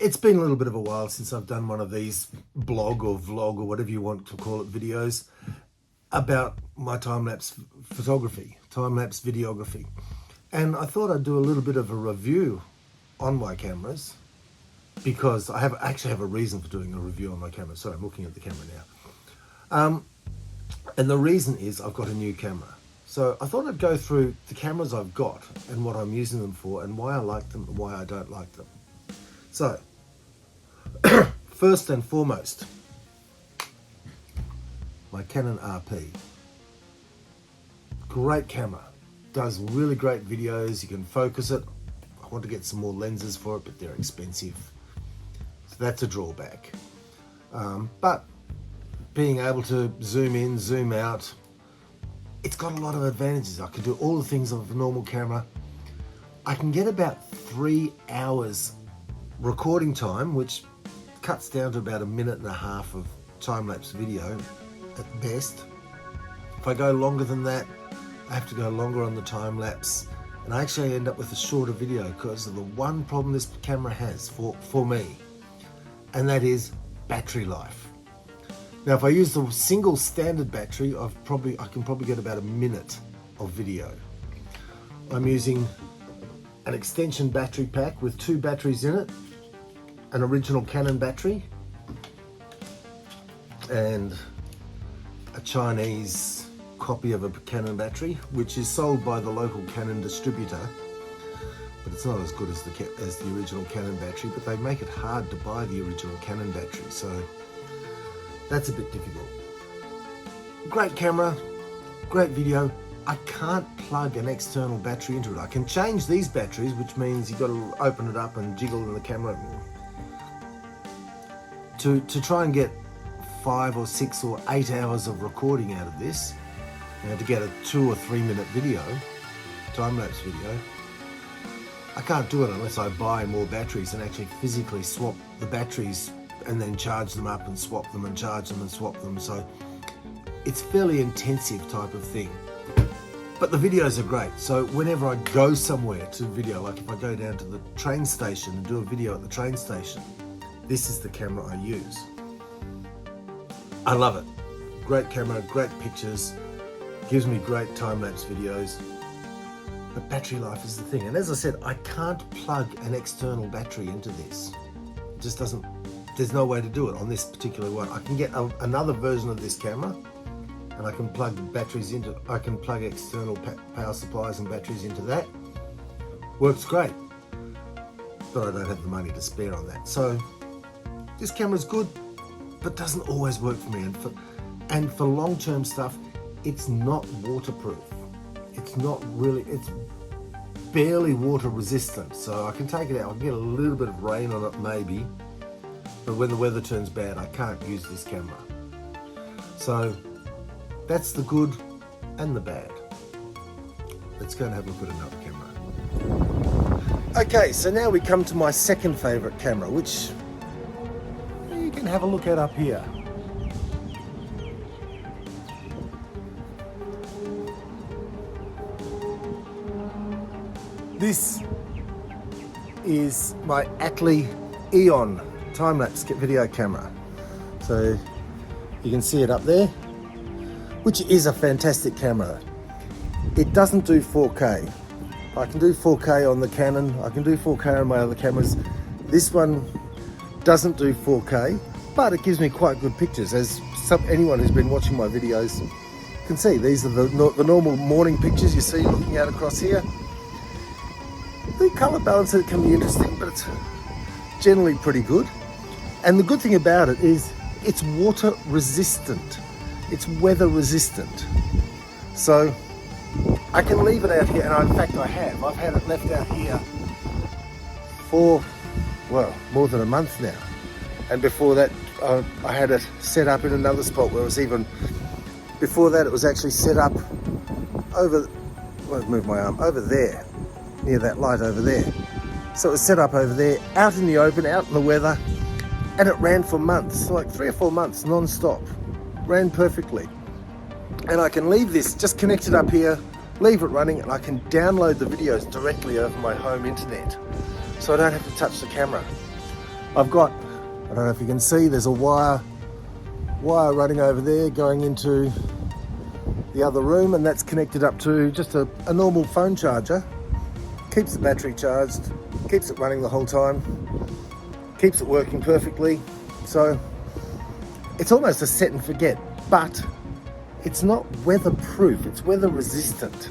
It's been a little bit of a while since I've done one of these blog or vlog or whatever you want to call it videos about my time-lapse photography, time-lapse videography. And I thought I'd do a little bit of a review on my cameras because I actually have a reason for doing a review on my camera. Sorry, I'm looking at the camera now. And the reason is I've got a new camera. So I thought I'd go through the cameras I've got and what I'm using them for and why I like them and why I don't like them. So, first and foremost, my Canon RP. Great camera. Does really great videos. You can focus it. I want to get some more lenses for it, but they're expensive. So that's a drawback. But being able to zoom in, zoom out, it's got a lot of advantages. I can do all the things of a normal camera. I can get about 3 hours recording time, which cuts down to about 1.5 minutes of time-lapse video at best. If I go longer than that, I have to go longer on the time-lapse, and I actually end up with a shorter video because of the one problem this camera has for me, and that is battery life. Now, if I use the single standard battery, I can probably get about 1 minute of video. I'm using an extension battery pack with 2 batteries in it, an original Canon battery, and a Chinese copy of a Canon battery, which is sold by the local Canon distributor, but it's not as good as the original Canon battery, but they make it hard to buy the original Canon battery, so that's a bit difficult. Great camera, great video. I can't plug an external battery into it. I can change these batteries, which means you've got to open it up and jiggle in the camera to try and get 5 or 6 or 8 hours of recording out of this. To get a 2 or 3 minute video, time-lapse video. I can't do it unless I buy more batteries and actually physically swap the batteries and then charge them up and swap them and charge them and swap them. So it's fairly intensive type of thing. But the videos are great. So whenever I go somewhere to video, like if I go down to the train station and do a video at the train station, this is the camera I use. I love it. Great camera, great pictures, gives me great time-lapse videos. But battery life is the thing. And as I said, I can't plug an external battery into this. It just doesn't, there's no way to do it on this particular one. I can get another version of this camera and I can plug batteries into, I can plug external power supplies and batteries into that. Works great, but I don't have the money to spare on that. So this camera's good, but doesn't always work for me. And for long-term stuff, it's not waterproof. It's not really, it's barely water resistant. So I can take it out, I can get a little bit of rain on it maybe, but when the weather turns bad, I can't use this camera. So that's the good and the bad. Let's go and have a look at another camera. Okay, so now we come to my second favorite camera, which you can have a look at up here. This is my aTLi Eon time-lapse video camera. So you can see it up there, which is a fantastic camera. It doesn't do 4K. I can do 4K on the Canon, I can do 4K on my other cameras. This one doesn't do 4K, but it gives me quite good pictures. As anyone who's been watching my videos can see, these are the normal morning pictures you see looking out across here. The colour balance it can be interesting, but it's generally pretty good. And the good thing about it is it's water resistant. It's weather resistant. So I can leave it out here, and in fact I have. I've had it left out here for, well, more than a month now. And before that, I had it set up in another spot where it was even, before that it was actually set up over, well, move my arm, over there, near that light over there. So it was set up over there, out in the open, out in the weather, and it ran for months, like 3 or 4 months, non-stop. Ran perfectly. And I can leave this, just connect it up here, leave it running, and I can download the videos directly over my home internet. So I don't have to touch the camera. I've got, I don't know if you can see, there's a wire running over there going into the other room, and that's connected up to just a normal phone charger. Keeps the battery charged, keeps it running the whole time, keeps it working perfectly. So it's almost a set and forget, but it's not weatherproof, it's weather resistant,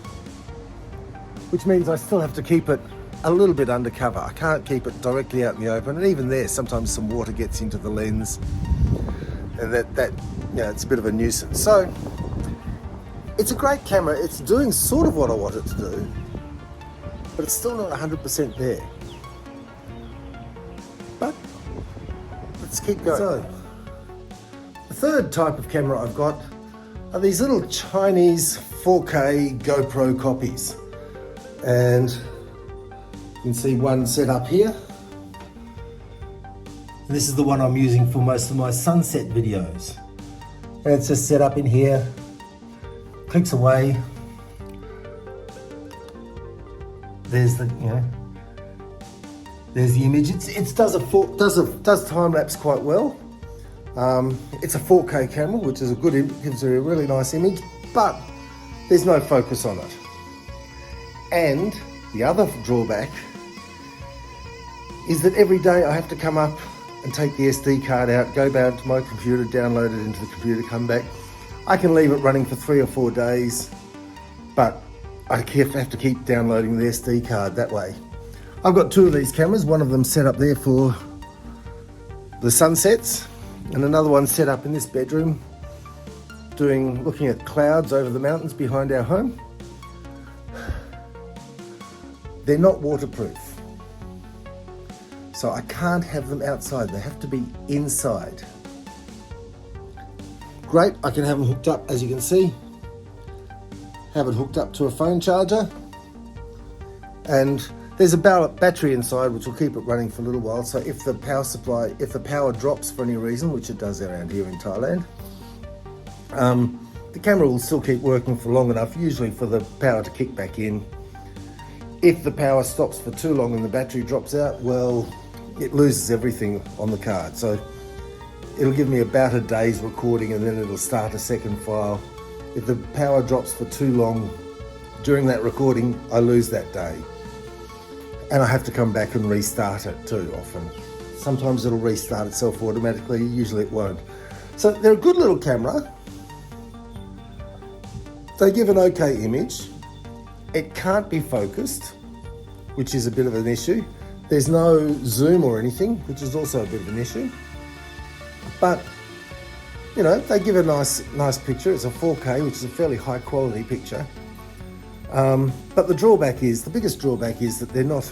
which means I still have to keep it a little bit undercover. I can't keep it directly out in the open, and even there sometimes some water gets into the lens, and that it's a bit of a nuisance. So it's a great camera, it's doing sort of what I want it to do, but it's still not 100% there. But let's keep going. So the third type of camera I've got are these little Chinese 4K GoPro copies, and you can see one set up here. And this is the one I'm using for most of my sunset videos. And it's just set up in here, clicks away. There's the there's the image. It does time lapse quite well. It's a 4K camera, which is gives you a really nice image, but there's no focus on it. And the other drawback is that every day I have to come up and take the SD card out, go back to my computer, download it into the computer, come back. I can leave it running for 3 or 4 days, but I have to keep downloading the SD card that way. I've got 2 of these cameras, one of them set up there for the sunsets, and another one set up in this bedroom, looking at clouds over the mountains behind our home. They're not waterproof, so I can't have them outside, they have to be inside. Great, I can have them hooked up, as you can see, have it hooked up to a phone charger, and there's a battery inside which will keep it running for a little while, so if the power drops for any reason, which it does around here in Thailand, the camera will still keep working for long enough, usually for the power to kick back in. If the power stops for too long and the battery drops out, well, it loses everything on the card. So it'll give me about a day's recording, and then it'll start a second file. If the power drops for too long during that recording, I lose that day. And I have to come back and restart it too often. Sometimes it'll restart itself automatically, usually it won't. So they're a good little camera. They give an okay image. It can't be focused, which is a bit of an issue. There's no zoom or anything, which is also a bit of an issue. But, they give a nice picture. It's a 4K, which is a fairly high quality picture. But the biggest drawback is that they're not,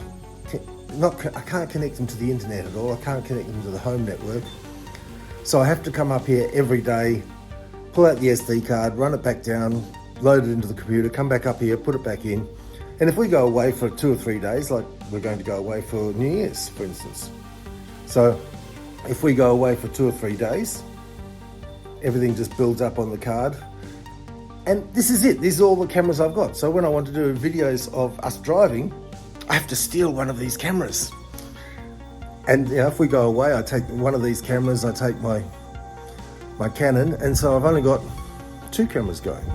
I can't connect them to the internet at all. I can't connect them to the home network. So I have to come up here every day, pull out the SD card, run it back down, load it into the computer, come back up here, put it back in. And if we go away for 2 or 3 days, like we're going to go away for New Year's, for instance. So if we go away for 2 or 3 days, everything just builds up on the card. And this is it. These are all the cameras I've got. So when I want to do videos of us driving, I have to steal one of these cameras. And if we go away, I take one of these cameras, I take my Canon, and so I've only got 2 cameras going.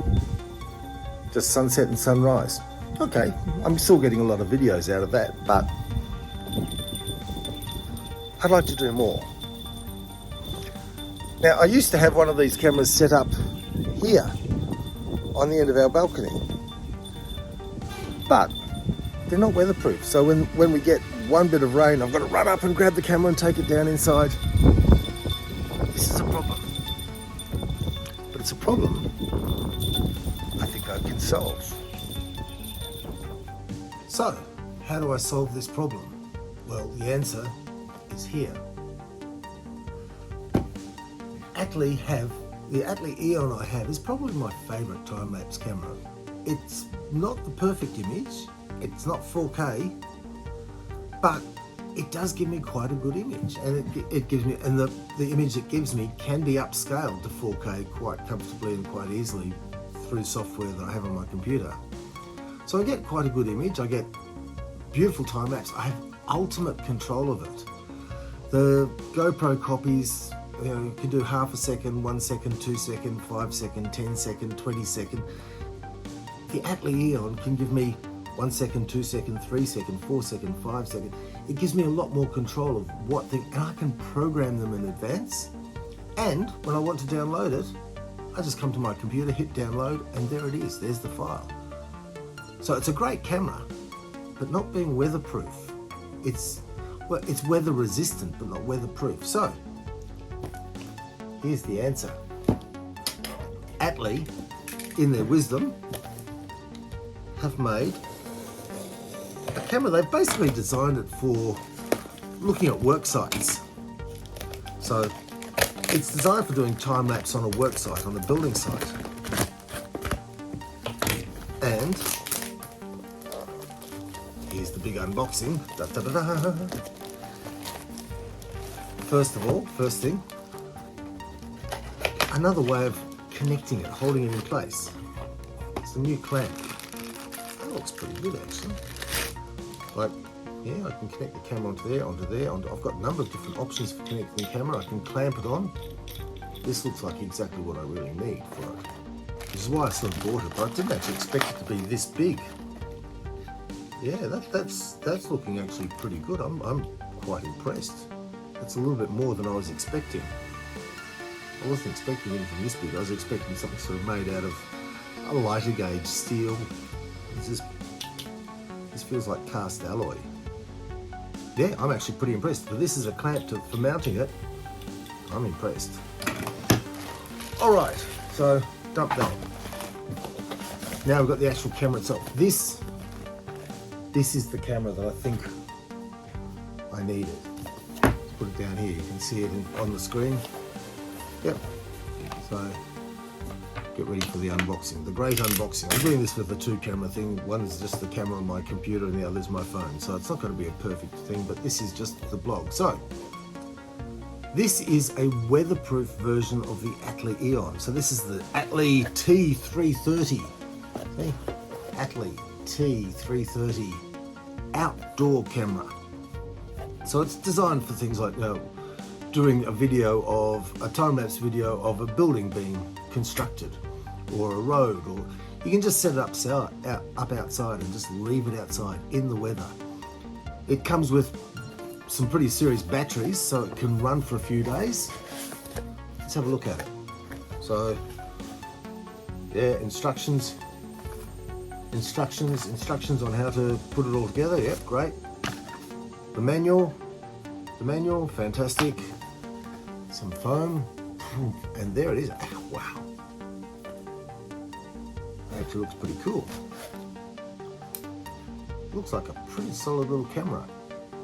Just sunset and sunrise. Okay, I'm still getting a lot of videos out of that, but I'd like to do more. Now, I used to have one of these cameras set up here on the end of our balcony, but they're not weatherproof. So when we get one bit of rain, I've got to run up and grab the camera and take it down inside. This is a problem. But it's a problem I think I can solve. So, how do I solve this problem? Well, the answer is here. The aTLi Eon I have is probably my favourite time-lapse camera. It's not the perfect image, it's not 4K, but it does give me quite a good image, and it gives me, and the image it gives me can be upscaled to 4K quite comfortably and quite easily through software that I have on my computer. So I get quite a good image, I get beautiful time lapse, I have ultimate control of it. The GoPro copies, you can do half a second, 1 second, 2 second, 5 second, 10 second, 20 second. The aTLi Eon can give me 1 second, 2 second, 3 second, 4 second, 5 second. It gives me a lot more control of what thing, and I can program them in advance. And when I want to download it, I just come to my computer, hit download, and there it is. There's the file. So it's a great camera, but not being weatherproof. It's weather resistant, but not weatherproof. So here's the answer. aTLi, in their wisdom, have made a camera. They've basically designed it for looking at work sites. So it's designed for doing time lapse on a work site, on a building site. And here's the big unboxing. Da, da, da, da. First of all, first thing, another way of connecting it, holding it in place. It's a new clamp. That looks pretty good actually. Like, yeah, I can connect the camera onto there, onto there, I've got a number of different options for connecting the camera. I can clamp it on. This looks like exactly what I really need for it. Which is why I sort of bought it, but I didn't actually expect it to be this big. Yeah, that's looking actually pretty good. I'm quite impressed. That's a little bit more than I was expecting. I wasn't expecting anything this big. I was expecting something sort of made out of a lighter gauge steel. This feels like cast alloy. Yeah, I'm actually pretty impressed. But this is a clamp for mounting it. I'm impressed. All right, so dump that. Now we've got the actual camera itself. This is the camera that I think I needed. Let's put it down here. You can see it on the screen. Yep. So get ready for the unboxing, the great unboxing. I'm doing this with the two camera thing. One's just the camera on my computer and the other's my phone. So it's not going to be a perfect thing, but this is just the blog. So this is a weatherproof version of the aTLi Eon. So this is the aTLi T330. See? aTLi T330 outdoor camera. So it's designed for things like, doing a time-lapse video of a building being constructed, or a road, or you can just set it up outside and just leave it outside in the weather. It comes with some pretty serious batteries, so it can run for a few days. Let's have a look at it. So, yeah, instructions on how to put it all together. Yep, great. The manual, fantastic. Some foam, and there it is. Oh, wow, that actually looks pretty cool. Looks like a pretty solid little camera.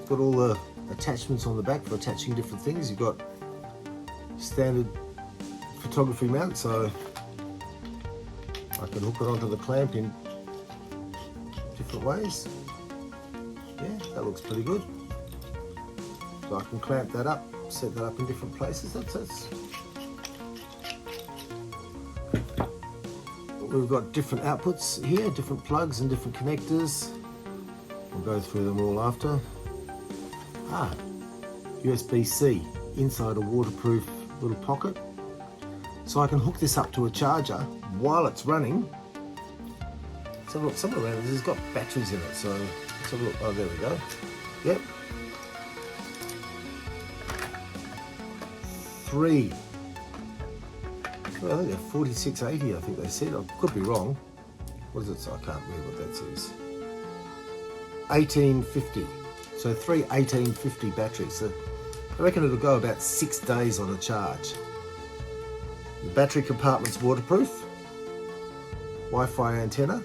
It's got all the attachments on the back for attaching different things. You've got standard photography mount, so I can hook it onto the clamp in different ways. Yeah, that looks pretty good. So I can clamp that up, set that up in different places. We've got different outputs here, different plugs and different connectors. We'll go through them all after. USB-C inside a waterproof little pocket. So I can hook this up to a charger while it's running. Let's have a look. Somewhere around this has got batteries in it, so let's have a look. Oh, there we go. Yep. 3. Well, I think they're 4680, I think they said. I could be wrong. What is it? So I can't read what that says. 1850. So 3 1850 batteries. So I reckon it'll go about 6 days on a charge. The battery compartment's waterproof. Wi-Fi antenna.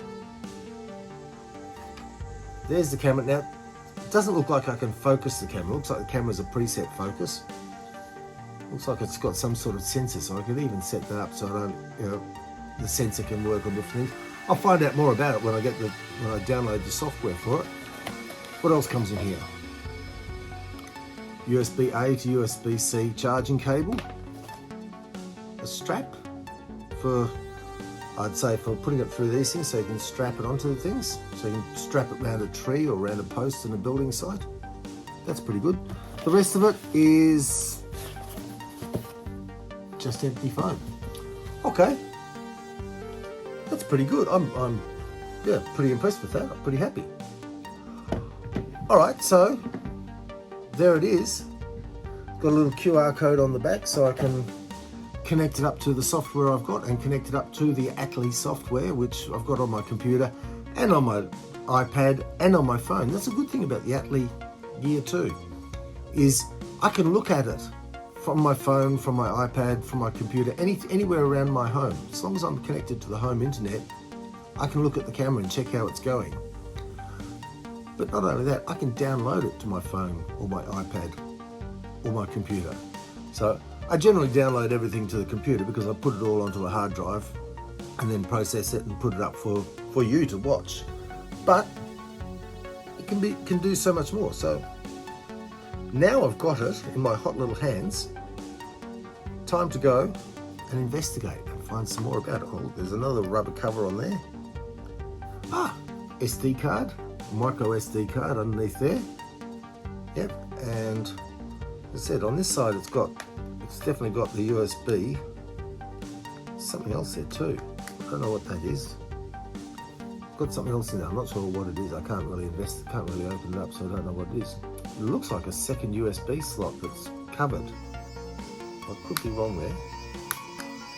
There's the camera. Now, it doesn't look like I can focus the camera. It looks like the camera's a preset focus. Looks like it's got some sort of sensor, so I could even set that up so I don't, the sensor can work on different things. I'll find out more about it when I download the software for it. What else comes in here? USB-A to USB-C charging cable. A strap for, I'd say, for putting it through these things, so you can strap it onto the things. So you can strap it around a tree or around a post in a building site. That's pretty good. The rest of it is just empty foam. Okay, that's pretty good. I'm yeah, pretty impressed with that. I'm pretty happy. All right, so there it is. Got a little QR code on the back so I can connect it up to the software I've got and connect it up to the aTLi software, which I've got on my computer and on my iPad and on my phone. That's a good thing about the aTLi Gear 2, is I can look at it from my phone, from my iPad, from my computer, anywhere around my home. As long as I'm connected to the home internet, I can look at the camera and check how it's going. But not only that, I can download it to my phone or my iPad or my computer. So I generally download everything to the computer because I put it all onto a hard drive and then process it and put it up for you to watch. But it can do so much more. So now I've got it in my hot little hands. Time to go and investigate and find some more about it. Oh, there's another rubber cover on there. SD card, micro SD card underneath there. Yep, and as I said, on this side it's definitely got the USB. Something else there too. I don't know what that is. Got something else in there. I'm not sure what it is. I can't really open it up, so I don't know what it is. It looks like a second USB slot that's covered. I could be wrong there.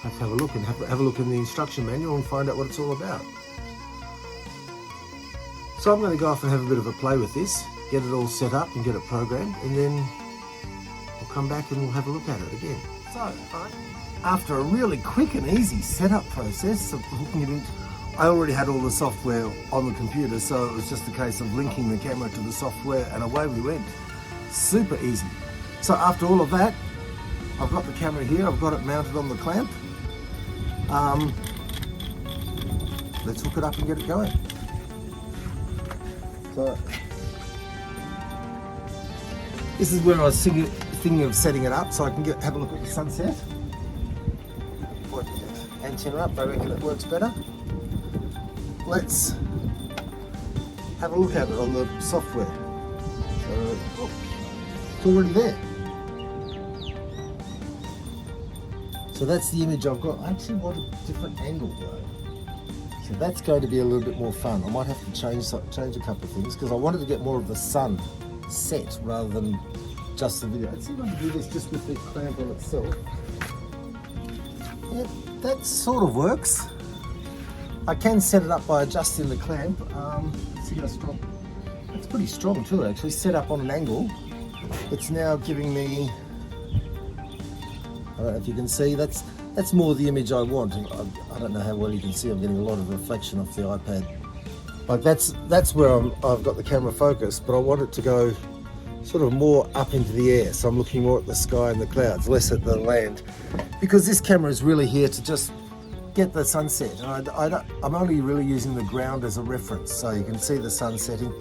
I have to have a look and have a look in the instruction manual and find out what it's all about. So I'm going to go off and have a bit of a play with this, get it all set up and get it programmed, and then I'll come back and we'll have a look at it again. So, after a really quick and easy setup process of hooking it into, I already had all the software on the computer, so it was just a case of linking the camera to the software and away we went. Super easy. So after all of that, I've got the camera here, I've got it mounted on the clamp. Let's hook it up and get it going. So this is where I was thinking of setting it up so I can have a look at the sunset. Put the antenna up, I reckon it works better. Let's have a look at it on the software. So, it's already there. So that's the image I've got. I actually want a different angle though. So that's going to be a little bit more fun. I might have to change a couple of things because I wanted to get more of the sun set rather than just the video. Let's see if I can do this just with the clamp on itself. Yeah, that sort of works. I can set it up by adjusting the clamp. Let's see how strong. It's pretty strong too, actually. Set up on an angle. It's now giving me, I don't know if you can see, that's more the image I want. I don't know how well you can see, I'm getting a lot of reflection off the iPad. Like that's where I've got the camera focused, but I want it to go sort of more up into the air. So I'm looking more at the sky and the clouds, less at the land. Because this camera is really here to just get the sunset. And I'm only really using the ground as a reference, so you can see the sun setting.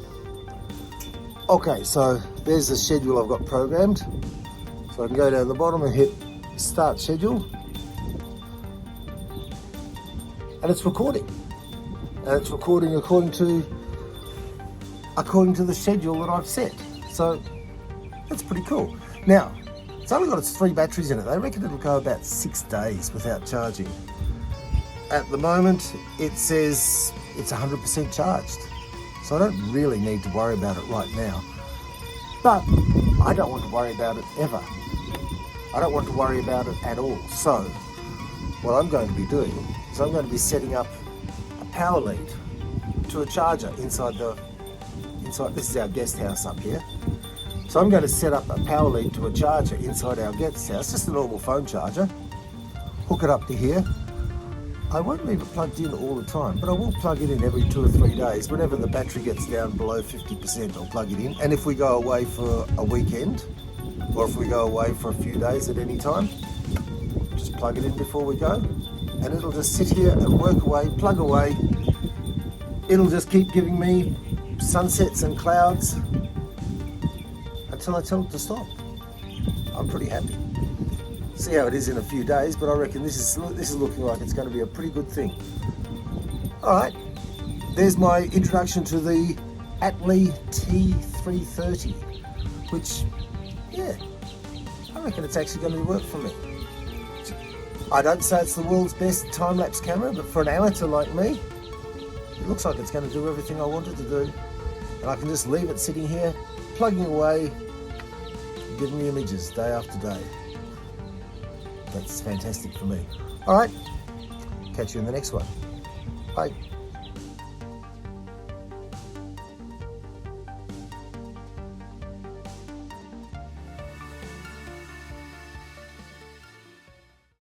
Okay, so there's the schedule I've got programmed. So I can go down the bottom and hit start schedule. And it's recording. And it's recording according to the schedule that I've set. So that's pretty cool. Now, it's only got its 3 batteries in it. They reckon it'll go about 6 days without charging. At the moment, it says it's 100% charged. So I don't really need to worry about it right now. But I don't want to worry about it ever. I don't want to worry about it at all. So what I'm going to be doing is I'm going to be setting up a power lead to a charger inside, this is our guest house up here. So I'm going to set up a power lead to a charger inside our guest house, just a normal phone charger, hook it up to here. I won't leave it plugged in all the time, but I will plug it in every 2 or 3 days. Whenever the battery gets down below 50%, I'll plug it in. And if we go away for a weekend, or if we go away for a few days at any time, just plug it in before we go, and it'll just sit here and work away, plug away. It'll just keep giving me sunsets and clouds until I tell it to stop. I'm pretty happy. See how it is in a few days, but I reckon this is looking like it's going to be a pretty good thing. All right, there's my introduction to the aTLi T330, which, yeah, reckon it's actually going to work for me. I don't say it's the world's best time-lapse camera, but for an amateur like me, it looks like it's going to do everything I wanted to do. And I can just leave it sitting here, plugging away, giving me images day after day. That's fantastic for me. All right, catch you in the next one. Bye.